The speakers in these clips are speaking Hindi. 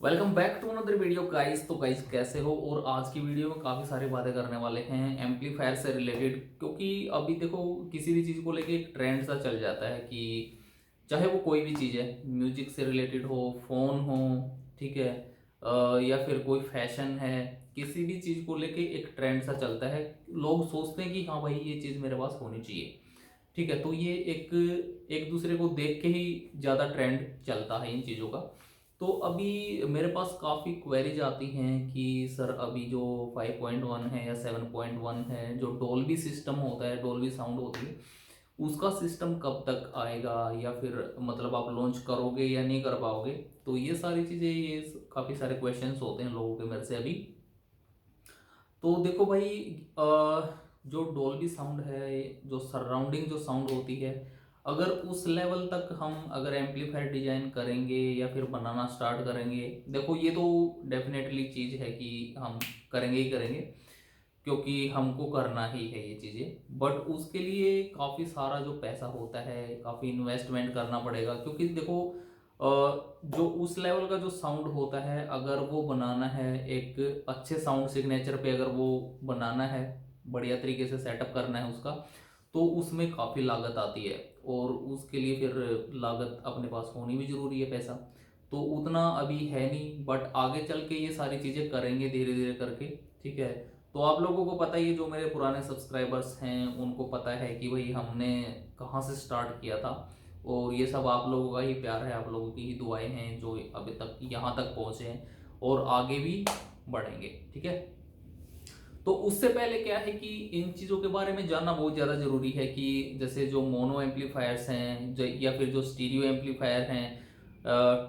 Welcome back to another video guys. तो गाइस कैसे हो। और आज की वीडियो में काफ़ी सारी बातें करने वाले हैं एम्पलीफायर से रिलेटेड, क्योंकि अभी देखो किसी भी चीज़ को लेके एक ट्रेंड सा चल जाता है कि चाहे वो कोई भी चीज़ है, म्यूजिक से रिलेटेड हो, फ़ोन हो, ठीक है, या फिर कोई फैशन है, किसी भी चीज़ को लेके एक ट्रेंड सा चलता है। लोग सोचते हैं कि हाँ भाई ये चीज़ मेरे पास होनी चाहिए, ठीक है। तो ये एक एक दूसरे को देख के ही ज़्यादा ट्रेंड चलता है इन चीज़ों का। तो अभी मेरे पास काफ़ी क्वेरीज आती हैं कि सर अभी जो 5.1 है या 7.1 है, जो डोल्बी सिस्टम होता है, डोल्बी साउंड होती है, उसका सिस्टम कब तक आएगा, या फिर मतलब आप लॉन्च करोगे या नहीं कर पाओगे। तो ये सारी चीज़ें, ये काफ़ी सारे क्वेश्चंस होते हैं लोगों के मेरे से अभी। तो देखो भाई, जो डोल्बी साउंड है, जो सराउंडिंग जो साउंड होती है, अगर उस लेवल तक हम अगर एम्पलीफायर डिजाइन करेंगे या फिर बनाना स्टार्ट करेंगे, देखो ये तो डेफिनेटली चीज़ है कि हम करेंगे ही करेंगे, क्योंकि हमको करना ही है ये चीज़ें। बट उसके लिए काफ़ी सारा जो पैसा होता है, काफ़ी इन्वेस्टमेंट करना पड़ेगा, क्योंकि देखो जो उस लेवल का जो साउंड होता है, अगर वो बनाना है एक अच्छे साउंड सिग्नेचर पे, अगर वो बनाना है, बढ़िया तरीके से सेटअप करना है उसका, तो उसमें काफ़ी लागत आती है। और उसके लिए फिर लागत अपने पास होनी भी ज़रूरी है, पैसा तो उतना अभी है नहीं, बट आगे चल के ये सारी चीज़ें करेंगे धीरे धीरे करके, ठीक है। तो आप लोगों को पता ही है, जो मेरे पुराने सब्सक्राइबर्स हैं उनको पता है कि भाई हमने कहाँ से स्टार्ट किया था। और ये सब आप लोगों का ही प्यार है, आप लोगों की ही दुआएं हैं जो अभी तक यहाँ तक पहुँचे हैं और आगे भी बढ़ेंगे, ठीक है। तो उससे पहले क्या है कि इन चीज़ों के बारे में जानना बहुत ज़्यादा ज़रूरी है कि जैसे जो मोनो एम्पलीफायर्स हैं, जो या फिर जो स्टीरियो एम्पलीफायर हैं,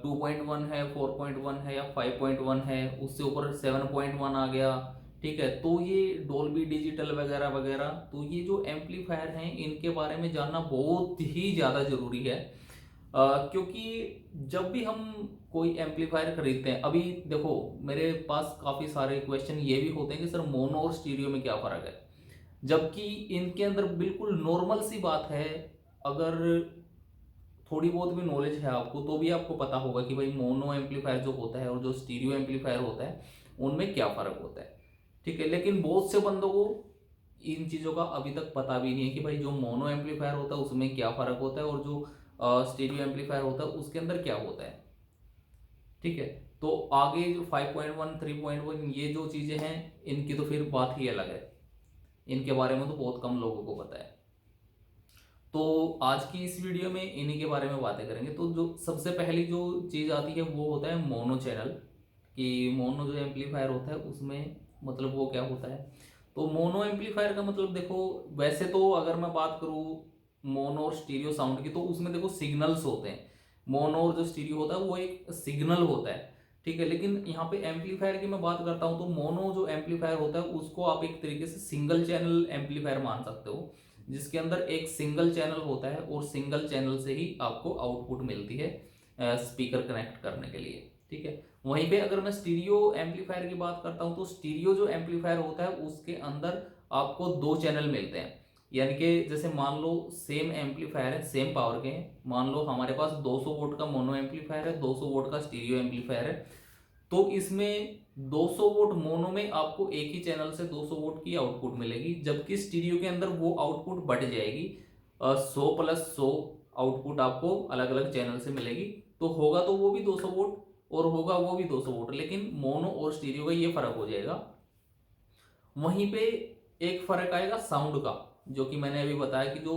2.1 है, 4.1 है या 5.1 है, उससे ऊपर 7.1 आ गया, ठीक है। तो ये डोल्बी डिजिटल वगैरह वगैरह, तो ये जो एम्पलीफायर हैं इनके बारे में जानना बहुत ही ज़्यादा ज़रूरी है। क्योंकि जब भी हम कोई एम्पलीफायर खरीदते हैं, अभी देखो मेरे पास काफ़ी सारे क्वेश्चन ये भी होते हैं कि सर मोनो और स्टीरियो में क्या फ़र्क है, जबकि इनके अंदर बिल्कुल नॉर्मल सी बात है। अगर थोड़ी बहुत भी नॉलेज है आपको तो भी आपको पता होगा कि भाई मोनो एम्पलीफायर जो होता है और जो स्टीरियो एम्पलीफायर होता है उनमें क्या फ़र्क होता है, ठीक है। लेकिन बहुत से बंदों को इन चीज़ों का अभी तक पता भी नहीं है कि भाई जो मोनो एम्पलीफायर होता है उसमें क्या फ़र्क होता है और जो स्टीरियो एम्पलीफायर होता है उसके अंदर क्या होता है, ठीक है। तो आगे जो 5.1 3.1 ये जो चीज़ें हैं, इनकी तो फिर बात ही अलग है। इनके बारे में तो बहुत कम लोगों को पता है। तो आज की इस वीडियो में इन्हीं के बारे में बातें करेंगे। तो जो सबसे पहली जो चीज़ आती है वो होता है मोनो चैनल, कि मोनो जो एम्पलीफायर होता है उसमें मतलब वो क्या होता है। तो मोनो एम्पलीफायर का मतलब देखो, वैसे तो अगर मैं बात करूँ मोनो और स्टीरियो साउंड की, तो उसमें देखो सिग्नल्स होते हैं। मोनो और जो स्टीरियो होता है वो एक सिग्नल होता है, ठीक है। लेकिन यहाँ पे एम्पलीफायर की मैं बात करता हूँ, तो मोनो जो एम्पलीफायर होता है उसको आप एक तरीके से सिंगल चैनल एम्पलीफायर मान सकते हो, जिसके अंदर एक सिंगल चैनल होता है और सिंगल चैनल से ही आपको आउटपुट मिलती है स्पीकर कनेक्ट करने के लिए, ठीक है। वहीं पे अगर मैं स्टीरियो एम्पलीफायर की बात करता हूं, तो स्टीरियो जो एम्पलीफायर होता है उसके अंदर आपको दो चैनल मिलते हैं। यानी कि जैसे मान लो सेम एम्पलीफायर है, सेम पावर के हैं, मान लो हमारे पास 200 वोल्ट का मोनो एम्पलीफायर है, 200 वोल्ट का स्टीरियो एम्पलीफायर है। तो इसमें 200 वोल्ट मोनो में आपको एक ही चैनल से 200 वोल्ट की आउटपुट मिलेगी, जबकि स्टीरियो के अंदर वो आउटपुट बढ़ जाएगी, 100 प्लस 100 आउटपुट आपको अलग अलग चैनल से मिलेगी। तो होगा तो वो भी 200 वोल्ट और होगा वो भी 200 वोल्ट, लेकिन मोनो और स्टीरियो का ये फर्क हो जाएगा। वहीं पे एक फर्क आएगा साउंड का, जो कि मैंने अभी बताया कि जो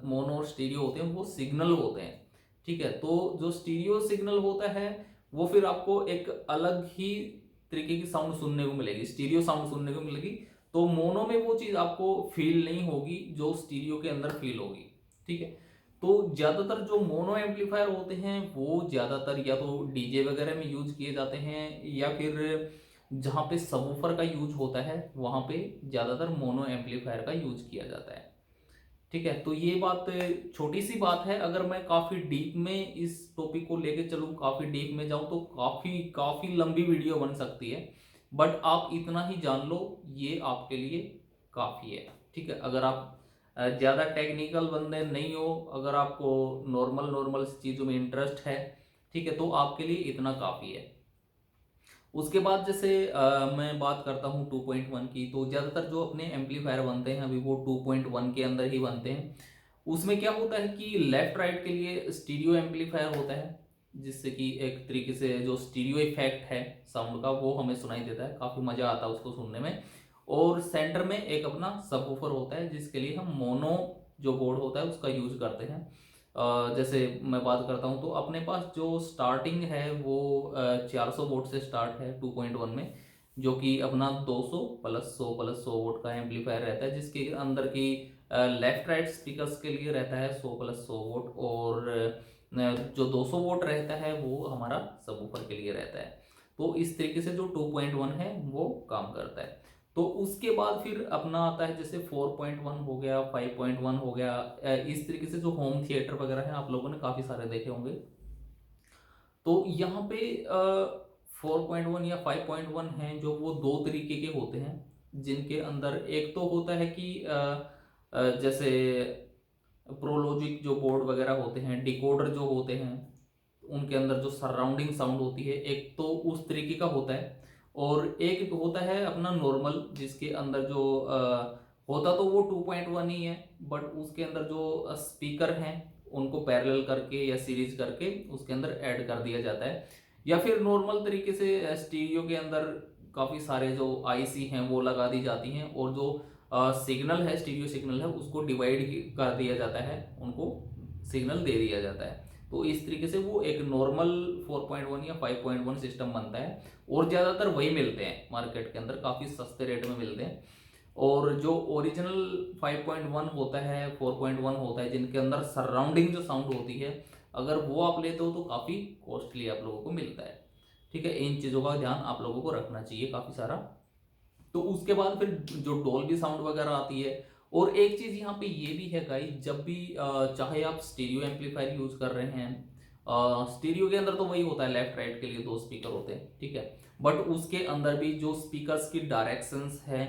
मोनो और स्टीरियो होते हैं वो सिग्नल होते हैं, ठीक है। तो जो स्टीरियो सिग्नल होता है वो फिर आपको एक अलग ही तरीके की साउंड सुनने को मिलेगी, स्टीरियो साउंड सुनने को मिलेगी। तो मोनो में वो चीज़ आपको फील नहीं होगी जो स्टीरियो के अंदर फील होगी, ठीक है। तो ज़्यादातर जो मोनो एम्पलीफायर होते हैं वो ज़्यादातर या तो डीजे वगैरह में यूज किए जाते हैं, या फिर जहाँ पे सबवूफर का यूज होता है वहाँ पे ज़्यादातर मोनो एम्पलीफायर का यूज किया जाता है, ठीक है। तो ये बात छोटी सी बात है। अगर मैं काफ़ी डीप में इस टॉपिक को लेके चलूँ, काफ़ी डीप में जाऊँ, तो काफ़ी काफ़ी लंबी वीडियो बन सकती है। बट आप इतना ही जान लो, ये आपके लिए काफ़ी है, ठीक है। अगर आप ज़्यादा टेक्निकल बंदे नहीं हो, अगर आपको नॉर्मल नॉर्मल चीज़ों में इंटरेस्ट है, ठीक है, तो आपके लिए इतना काफ़ी है। उसके बाद जैसे मैं बात करता हूँ 2.1 की, तो ज़्यादातर जो अपने एम्पलीफायर बनते हैं अभी वो 2.1 के अंदर ही बनते हैं। उसमें क्या होता है कि लेफ्ट राइट के लिए स्टीरियो एम्पलीफायर होता है, जिससे कि एक तरीके से जो स्टीरियो इफेक्ट है साउंड का वो हमें सुनाई देता है, काफ़ी मज़ा आता है उसको सुनने में। और सेंटर में एक अपना सबवूफर होता है जिसके लिए हम मोनो जो बोर्ड होता है उसका यूज करते हैं। जैसे मैं बात करता हूँ तो अपने पास जो स्टार्टिंग है वो 400 वोट से स्टार्ट है 2.1 में, जो कि अपना 200 प्लस 100 प्लस 100 वोट का एम्पलीफायर रहता है, जिसके अंदर की लेफ्ट राइट स्पीकर्स के लिए रहता है 100 प्लस 100 वोट, और जो 200 वोट रहता है वो हमारा सबवूफर के लिए रहता है। तो इस तरीके से जो 2.1 है वो काम करता है। तो उसके बाद फिर अपना आता है जैसे 4.1 हो गया, 5.1 हो गया, इस तरीके से जो होम थिएटर वगैरह है आप लोगों ने काफ़ी सारे देखे होंगे। तो यहाँ पे 4.1 या 5.1 हैं जो वो दो तरीके के होते हैं, जिनके अंदर एक तो होता है कि जैसे प्रोलॉजिक जो बोर्ड वगैरह होते हैं, डिकोडर जो होते हैं, उनके अंदर जो सराउंडिंग साउंड होती है, एक तो उस तरीके का होता है। और एक होता है अपना नॉर्मल, जिसके अंदर जो होता तो वो 2.1 ही है, बट उसके अंदर जो स्पीकर हैं उनको पैरेलल करके या सीरीज करके उसके अंदर ऐड कर दिया जाता है। या फिर नॉर्मल तरीके से स्टीरियो के अंदर काफ़ी सारे जो आईसी हैं वो लगा दी जाती हैं, और जो सिग्नल है, स्टीरियो सिग्नल है, उसको डिवाइड कर दिया जाता है, उनको सिग्नल दे दिया जाता है। तो इस तरीके से वो एक नॉर्मल 4.1 या 5.1 सिस्टम बनता है, और ज़्यादातर वही मिलते हैं मार्केट के अंदर, काफ़ी सस्ते रेट में मिलते हैं। और जो ओरिजिनल 5.1 होता है, 4.1 होता है, जिनके अंदर सराउंडिंग जो साउंड होती है, अगर वो आप लेते हो तो काफ़ी कॉस्टली आप लोगों को मिलता है। ठीक है, इन चीज़ों का ध्यान आप लोगों को रखना चाहिए काफ़ी सारा। तो उसके बाद फिर जो डोल्बी साउंड वगैरह आती है। और एक चीज यहाँ पे ये भी है गाइस, जब भी चाहे आप स्टीरियो एम्पलीफायर यूज कर रहे हैं, स्टीरियो के अंदर तो वही होता है, लेफ्ट राइट के लिए दो स्पीकर होते हैं, ठीक है। बट उसके अंदर भी जो स्पीकर्स की डायरेक्शंस है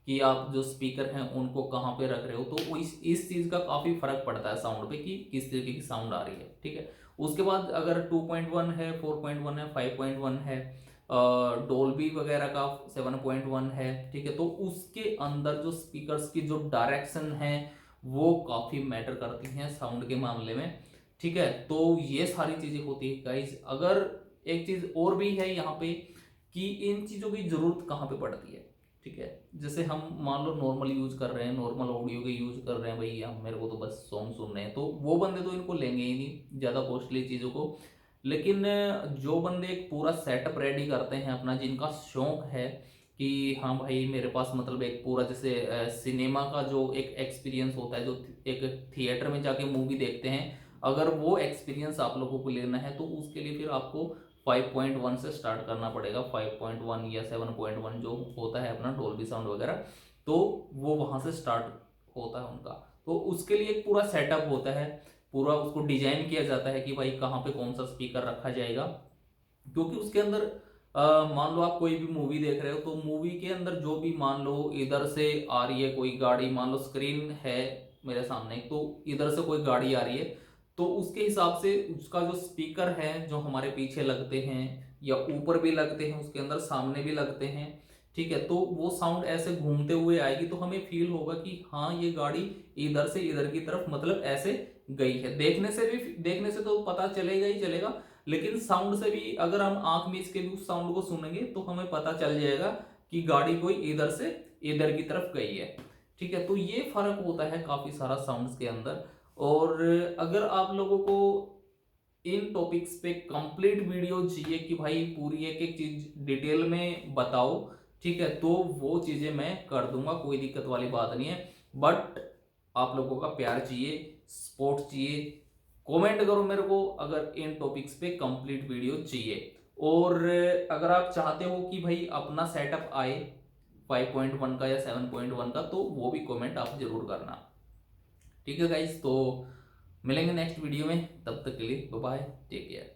कि आप जो स्पीकर हैं उनको कहाँ पे रख रहे हो, तो वो इस चीज का काफी फर्क पड़ता है साउंड पे कि किस तरीके की साउंड आ रही है, ठीक है। उसके बाद अगर 2.1 है, 4.1 है, 5.1 है, डोल्बी वगैरह का 7.1 है, ठीक है, तो उसके अंदर जो स्पीकर्स की जो डायरेक्शन है वो काफ़ी मैटर करती हैं साउंड के मामले में, ठीक है। तो ये सारी चीज़ें होती है गाइस। अगर एक चीज़ और भी है यहाँ पे कि इन चीज़ों की ज़रूरत कहाँ पे पड़ती है, ठीक है। जैसे हम मान लो नॉर्मल यूज़ कर रहे हैं, नॉर्मल ऑडियो के यूज़ कर रहे हैं, भाई हम मेरे को तो बस सॉन्ग सुन रहे हैं, तो वो बंदे तो इनको लेंगे ही नहीं ज़्यादा कॉस्टली चीज़ों को। लेकिन जो बंदे एक पूरा सेटअप रेडी करते हैं अपना, जिनका शौक है कि हाँ भाई मेरे पास मतलब एक पूरा जैसे सिनेमा का जो एक एक्सपीरियंस होता है, जो एक थिएटर में जाके मूवी देखते हैं, अगर वो एक्सपीरियंस आप लोगों को लेना है तो उसके लिए फिर आपको 5.1 से स्टार्ट करना पड़ेगा। 5.1 या 7.1 जो होता है अपना डोल्बी साउंड वगैरह, तो वो वहाँ से स्टार्ट होता है उनका। तो उसके लिए एक पूरा सेटअप होता है, पूरा उसको डिजाइन किया जाता है कि भाई कहाँ पे कौन सा स्पीकर रखा जाएगा। क्योंकि उसके अंदर मान लो आप कोई भी मूवी देख रहे हो, तो मूवी के अंदर जो भी मान लो इधर से आ रही है कोई गाड़ी, मान लो स्क्रीन है मेरे सामने, तो इधर से कोई गाड़ी आ रही है, तो उसके हिसाब से उसका जो स्पीकर है जो हमारे पीछे लगते हैं या ऊपर भी लगते हैं, उसके अंदर सामने भी लगते हैं, ठीक है, तो वो साउंड ऐसे घूमते हुए आएगी, तो हमें फील होगा कि हाँ ये गाड़ी इधर से इधर की तरफ मतलब ऐसे गई है। देखने से तो पता चलेगा ही चलेगा, लेकिन साउंड से भी अगर हम आंख मीच के भी उस साउंड को सुनेंगे तो हमें पता चल जाएगा कि गाड़ी कोई इधर से इधर की तरफ गई है, ठीक है। तो ये फर्क होता है काफी सारा साउंड्स के अंदर। और अगर आप लोगों को इन टॉपिक्स पे कंप्लीट वीडियो चाहिए कि भाई पूरी एक एक चीज डिटेल में बताओ, ठीक है, तो वो चीजें मैं कर दूंगा, कोई दिक्कत वाली बात नहीं है। बट आप लोगों का प्यार चाहिए, सपोर्ट चाहिए, कमेंट करो मेरे को अगर इन टॉपिक्स पे कंप्लीट वीडियो चाहिए। और अगर आप चाहते हो कि भाई अपना सेटअप आए 5.1 का या 7.1 का, तो वो भी कमेंट आप जरूर करना, ठीक है गाइस। तो मिलेंगे नेक्स्ट वीडियो में, तब तक के लिए बाय बाय, टेक केयर।